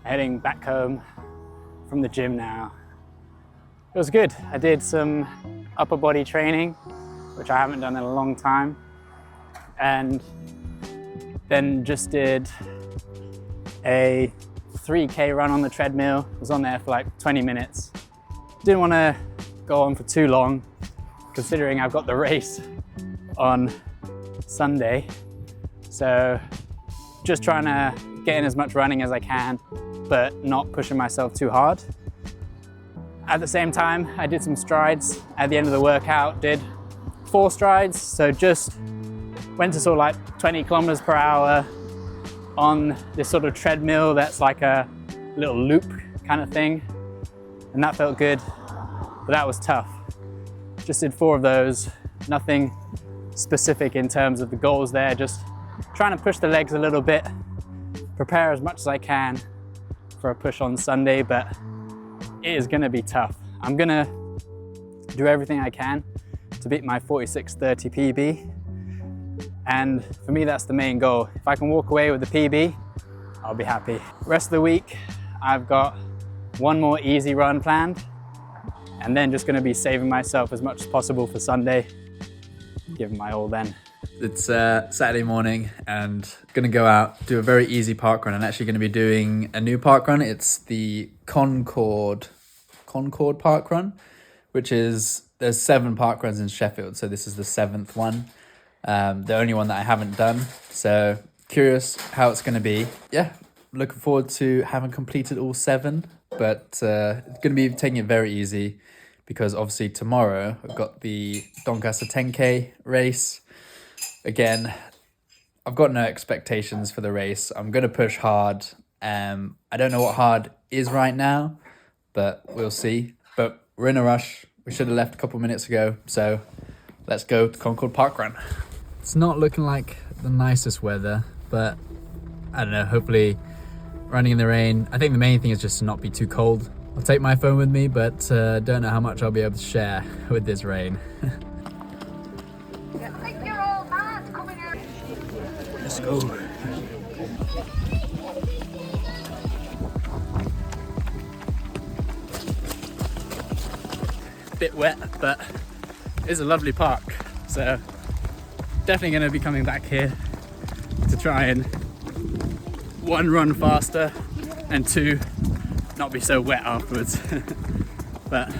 Heading back home from the gym now. It was good. I did some upper body training, which I haven't done in a long time, and then just did a 3K run on the treadmill. Was on there for like 20 minutes. Didn't want to go on for too long, considering I've got the race on Sunday. So just trying to get in as much running as I can, but not pushing myself too hard. At the same time, I did some strides at the end of the workout, did 4 strides. So just went to sort of like 20 kilometers per hour on this sort of treadmill that's like a little loop kind of thing. And that felt good, but that was tough. Just did 4 of those, nothing specific in terms of the goals there, just trying to push the legs a little bit, prepare as much as I can for a push on Sunday, but it is gonna be tough. I'm gonna do everything I can to beat my 46:30 PB. And for me, that's the main goal. If I can walk away with the PB, I'll be happy. Rest of the week, I've got 1 more easy run planned, and then just gonna be saving myself as much as possible for Sunday, giving my all then. It's Saturday morning and gonna go out, do a very easy park run. I'm actually gonna be doing a new park run. It's the Concord park run, which is, there's 7 park runs in Sheffield. So this is the 7th one. The only one that I haven't done. So curious how it's gonna be. Yeah, looking forward to having completed all 7, but gonna be taking it very easy because obviously tomorrow I've got the Doncaster 10K race. Again, I've got no expectations for the race. I'm going to push hard. I don't know what hard is right now, but we'll see. But we're in a rush. We should have left a couple minutes ago. So let's go to Concord Parkrun. It's not looking like the nicest weather, but I don't know, hopefully running in the rain. I think the main thing is just to not be too cold. I'll take my phone with me, but don't know how much I'll be able to share with this rain. Let's go. Bit wet, but it's a lovely park. So definitely going to be coming back here to try and 1, run faster, and 2, not be so wet afterwards. But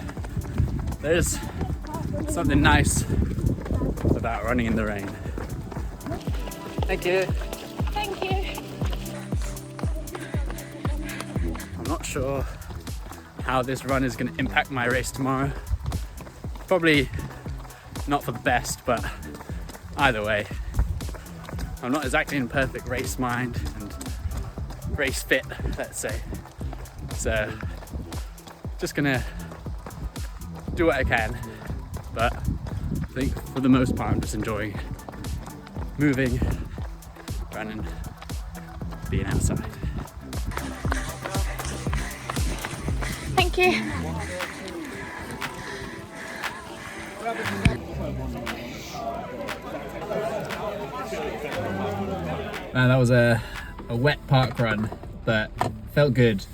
there's something nice about running in the rain. Thank you. Thank you. I'm not sure how this run is going to impact my race tomorrow. Probably not for the best, but either way, I'm not exactly in perfect race mind and race fit, let's say. So just gonna do what I can, but I think for the most part I'm just enjoying moving, running, being outside. Thank you. Man, that was a wet park run, but felt good.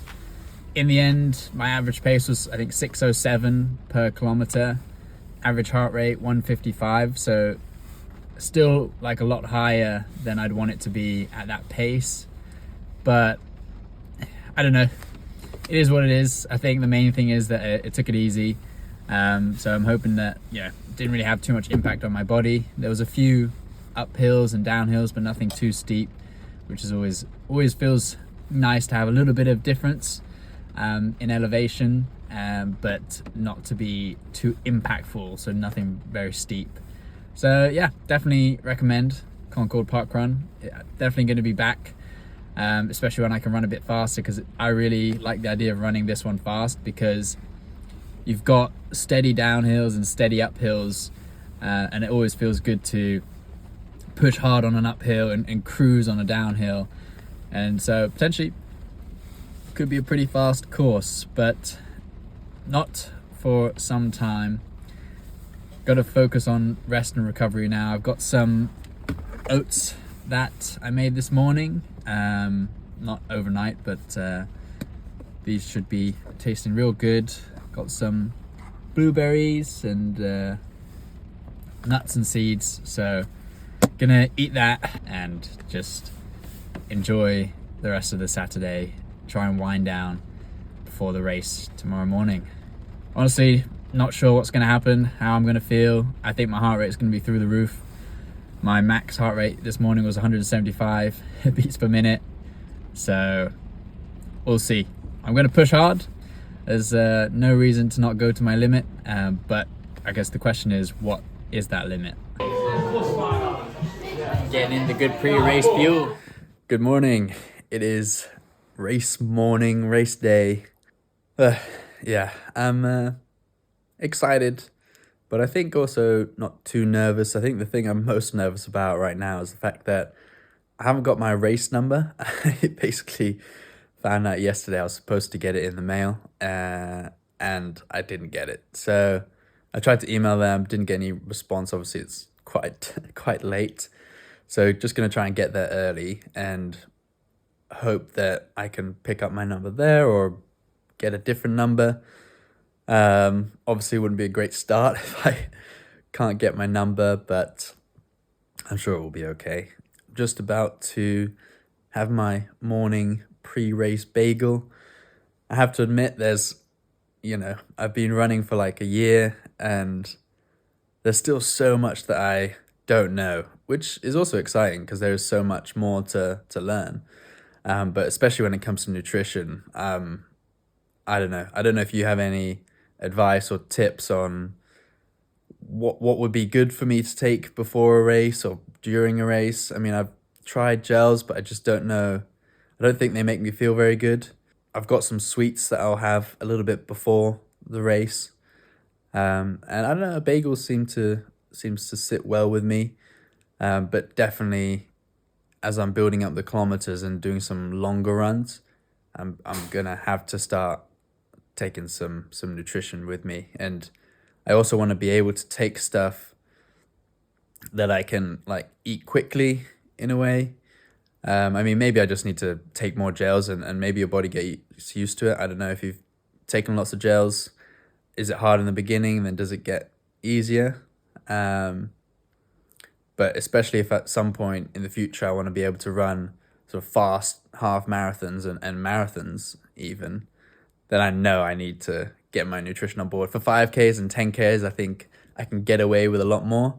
In the end, my average pace was, I think, 6:07 per kilometer. Average heart rate 155, so still like a lot higher than I'd want it to be at that pace. But I don't know, it is what it is. I think the main thing is that it took it easy. So I'm hoping that, it didn't really have too much impact on my body. There was a few uphills and downhills, but nothing too steep, which is always feels nice to have a little bit of difference in elevation, but not to be too impactful, so nothing very steep. So yeah, definitely recommend Concord Parkrun. Definitely going to be back, especially when I can run a bit faster, because I really like the idea of running this one fast, because you've got steady downhills and steady uphills, and it always feels good to push hard on an uphill and cruise on a downhill. And so potentially could be a pretty fast course, but not for some time. got to focus on rest and recovery now. I've got some oats that I made this morning, not overnight, but these should be tasting real good. Got some blueberries and nuts and seeds, so gonna eat that and just enjoy the rest of the Saturday, try and wind down before the race tomorrow morning. Honestly, not sure what's gonna happen, how I'm gonna feel. I think my heart rate is gonna be through the roof. My max heart rate this morning was 175 beats per minute, so we'll see. I'm gonna push hard. There's no reason to not go to my limit, but I guess the question is, what is that limit? Getting in the good pre-race fuel. Good morning. It is race morning, race day. Yeah, I'm excited, but I think also not too nervous. I think the thing I'm most nervous about right now is the fact that I haven't got my race number. I basically found out yesterday I was supposed to get it in the mail, and I didn't get it. So I tried to email them, didn't get any response. Obviously, it's quite late. So just going to try and get there early and hope that I can pick up my number there or get a different number. Obviously, it wouldn't be a great start if I can't get my number, but I'm sure it will be okay. I'm just about to have my morning pre-race bagel. I have to admit, I've been running for like a year and there's still so much that I don't know, which is also exciting because there is so much more to learn. But especially when it comes to nutrition, I don't know if you have any advice or tips on what would be good for me to take before a race or during a race. I mean, I've tried gels, but I just don't know. I don't think they make me feel very good. I've got some sweets that I'll have a little bit before the race. And I don't know, bagels seems to sit well with me. But definitely as I'm building up the kilometers and doing some longer runs, I'm gonna have to start taking some nutrition with me. And I also want to be able to take stuff that I can like eat quickly in a way. I mean, maybe I just need to take more gels and maybe your body gets used to it. I don't know if you've taken lots of gels. Is it hard in the beginning? Then does it get easier? But especially if at some point in the future I want to be able to run sort of fast half marathons and marathons even, then I know I need to get my nutrition on board. For 5Ks and 10Ks, I think I can get away with a lot more.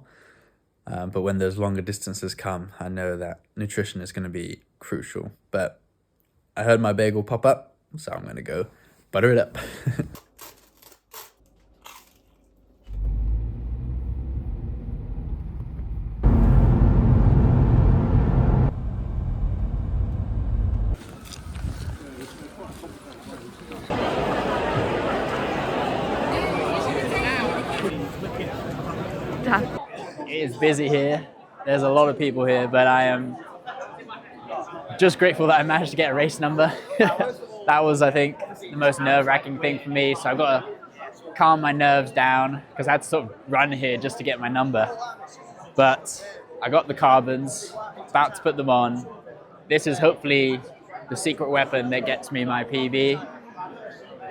But when those longer distances come, I know that nutrition is going to be crucial. But I heard my bagel pop up, so I'm going to go butter it up. It is busy here. There's a lot of people here, but I am just grateful that I managed to get a race number. That was, I think, the most nerve-wracking thing for me. So I've got to calm my nerves down because I had to sort of run here just to get my number. But I got the carbons, about to put them on. This is hopefully the secret weapon that gets me my PB.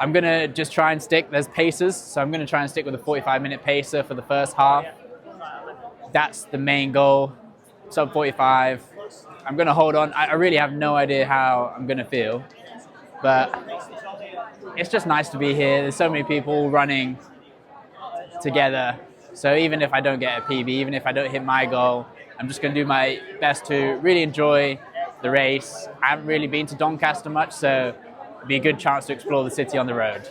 I'm going to just try and stick. There's paces, so I'm going to try and stick with a 45-minute pacer for the first half. That's the main goal, sub 45. I'm going to hold on. I really have no idea how I'm going to feel, but it's just nice to be here. There's so many people running together. So even if I don't get a PB, even if I don't hit my goal, I'm just going to do my best to really enjoy the race. I haven't really been to Doncaster much, so it'd be a good chance to explore the city on the road.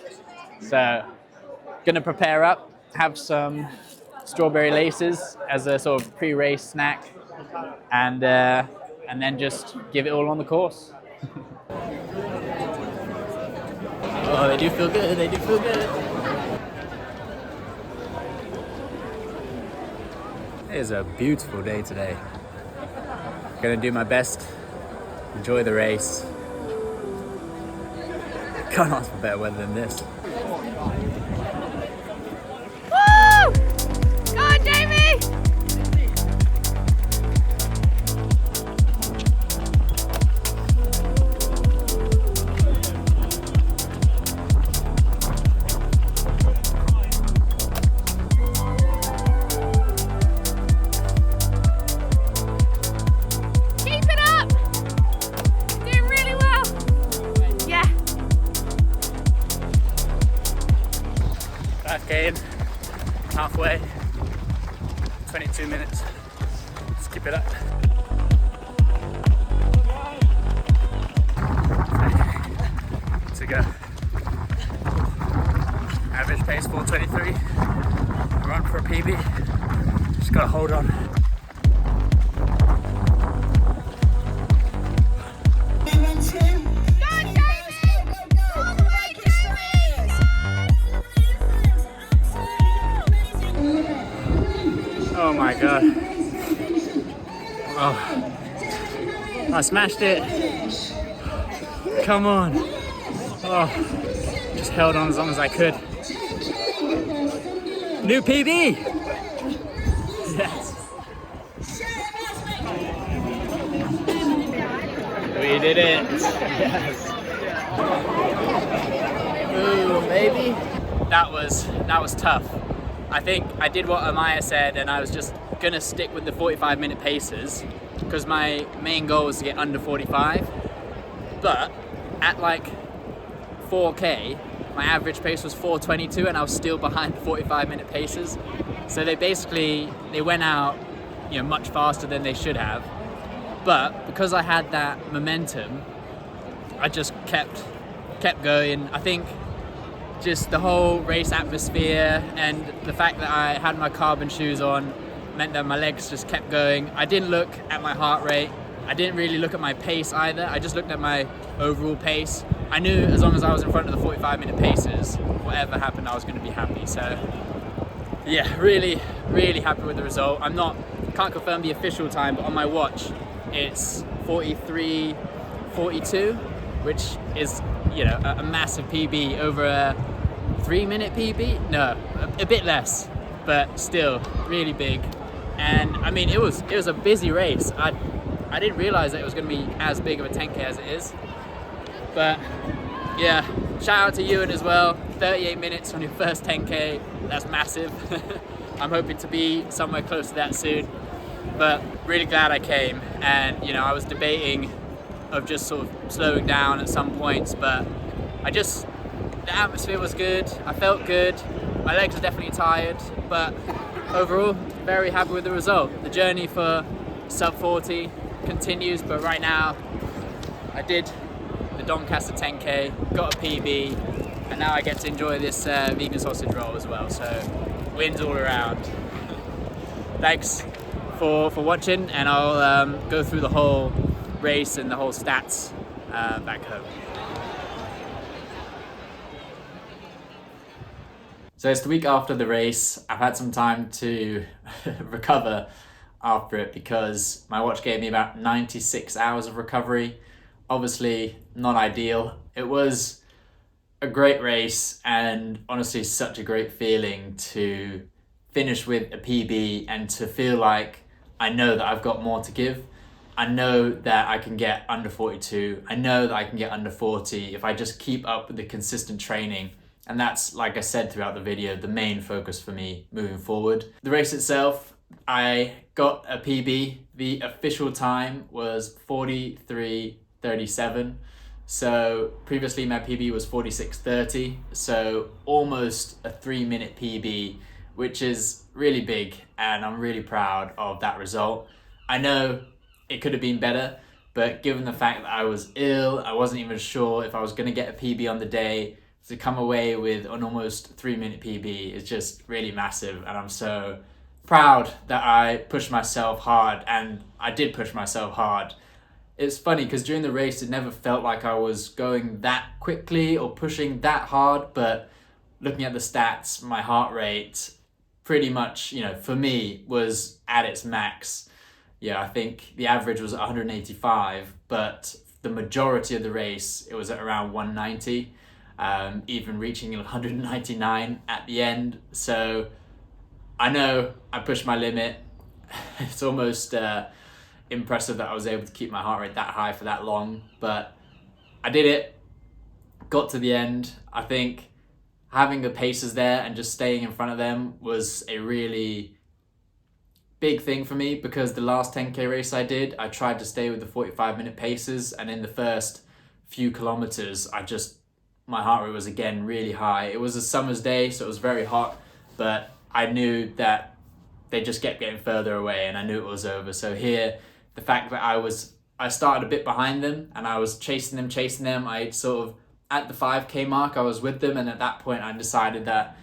So going to prepare up, have some strawberry laces as a sort of pre-race snack, and then just give it all on the course. Oh, they do feel good. They do feel good. It is a beautiful day today. Gonna do my best, enjoy the race. Can't ask for better weather than this. Woo! 22 minutes. Let's keep it up. To go. Average pace 4:23. Run for a PB. Just gotta hold on. Oh my god. Oh. I smashed it. Come on. Oh. Just held on as long as I could. New PB! Yes. We did it. Yes. Ooh, baby. That was tough. I think I did what Amaya said, and I was just gonna stick with the 45-minute paces because my main goal was to get under 45. But at like 4K, my average pace was 4:22, and I was still behind 45-minute paces. So they went out, much faster than they should have. But because I had that momentum, I just kept going. I think just the whole race atmosphere and the fact that I had my carbon shoes on meant that my legs just kept going. I didn't look at my heart rate. I didn't really look at my pace either. I just looked at my overall pace. I knew as long as I was in front of the 45-minute paces, whatever happened, I was going to be happy. So yeah, really, really happy with the result. Can't confirm the official time, but on my watch, it's 43:42, which is, a massive PB over a 3-minute PB. No, a bit less, but still really big. And I mean, it was a busy race. I didn't realize that it was going to be as big of a 10K as it is. But yeah, shout out to Ewan as well. 38 minutes on your first 10K. That's massive. I'm hoping to be somewhere close to that soon. But really glad I came. And I was debating of just sort of slowing down at some points, but the atmosphere was good. I felt good. My legs are definitely tired, but overall, very happy with the result. The journey for sub 40 continues, but right now I did the Doncaster 10K, got a PB, and now I get to enjoy this vegan sausage roll as well. So wins all around. Thanks for watching, and I'll go through the whole race and the whole stats back home. So it's the week after the race. I've had some time to recover after it because my watch gave me about 96 hours of recovery. Obviously not ideal. It was a great race and honestly such a great feeling to finish with a PB and to feel like I know that I've got more to give. I know that I can get under 42. I know that I can get under 40 if I just keep up with the consistent training. And that's, like I said throughout the video, the main focus for me moving forward. The race itself, I got a PB. The official time was 43:37. So previously my PB was 46:30. So almost a 3-minute PB, which is really big. And I'm really proud of that result. I know it could have been better, but given the fact that I was ill, I wasn't even sure if I was gonna get a PB on the day. To come away with an almost 3-minute PB is just really massive, and I'm so proud that I pushed myself hard, and I did push myself hard. It's funny because during the race it never felt like I was going that quickly or pushing that hard, but looking at the stats, my heart rate pretty much, for me was at its max. Yeah, I think the average was 185, but the majority of the race it was at around 190. Even reaching 199 at the end. So I know I pushed my limit. It's almost impressive that I was able to keep my heart rate that high for that long, but I did it, got to the end. I think having the paces there and just staying in front of them was a really big thing for me because the last 10K race I did, I tried to stay with the 45-minute paces, and in the first few kilometers, my heart rate was again really high. It was a summer's day, so it was very hot, but I knew that they just kept getting further away and I knew it was over. So here, the fact that I started a bit behind them and I was chasing them, I sort of, at the 5K mark, I was with them, and at that point I decided that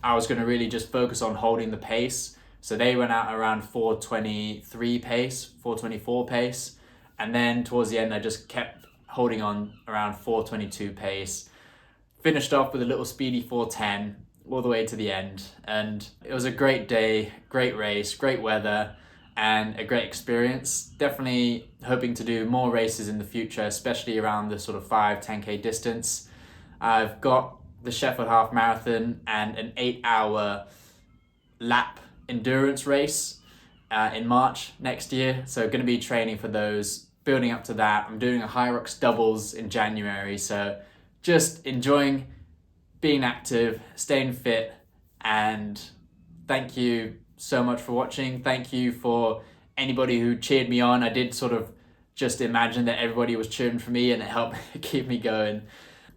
I was going to really just focus on holding the pace. So they went out around 4:23 pace, 4:24 pace, and then towards the end I just kept holding on around 4:22 pace. Finished off with a little speedy 4:10 all the way to the end, and it was a great day, great race, great weather, and a great experience. Definitely hoping to do more races in the future, especially around the sort of 5-10K distance. I've got the Sheffield Half Marathon and an 8-hour lap endurance race in March next year. So going to be training for those, building up to that. I'm doing a Hyrox doubles in January. So just enjoying being active, staying fit, and thank you so much for watching. Thank you for anybody who cheered me on. I did sort of just imagine that everybody was cheering for me, and it helped keep me going.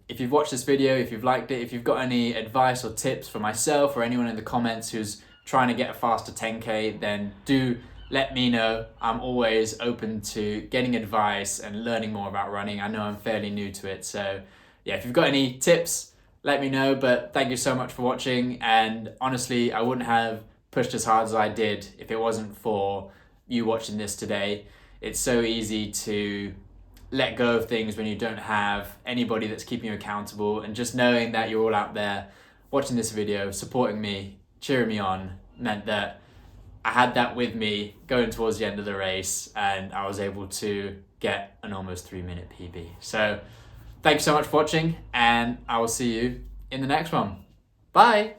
If you've watched this video, if you've liked it, if you've got any advice or tips for myself or anyone in the comments who's trying to get a faster 10K, then do let me know. I'm always open to getting advice and learning more about running. I know I'm fairly new to it. So yeah, if you've got any tips, let me know. But thank you so much for watching. And honestly, I wouldn't have pushed as hard as I did if it wasn't for you watching this today. It's so easy to let go of things when you don't have anybody that's keeping you accountable, and just knowing that you're all out there watching this video, supporting me, cheering me on, meant that I had that with me going towards the end of the race, and I was able to get an almost 3-minute PB. So thank you so much for watching, and I will see you in the next one. Bye.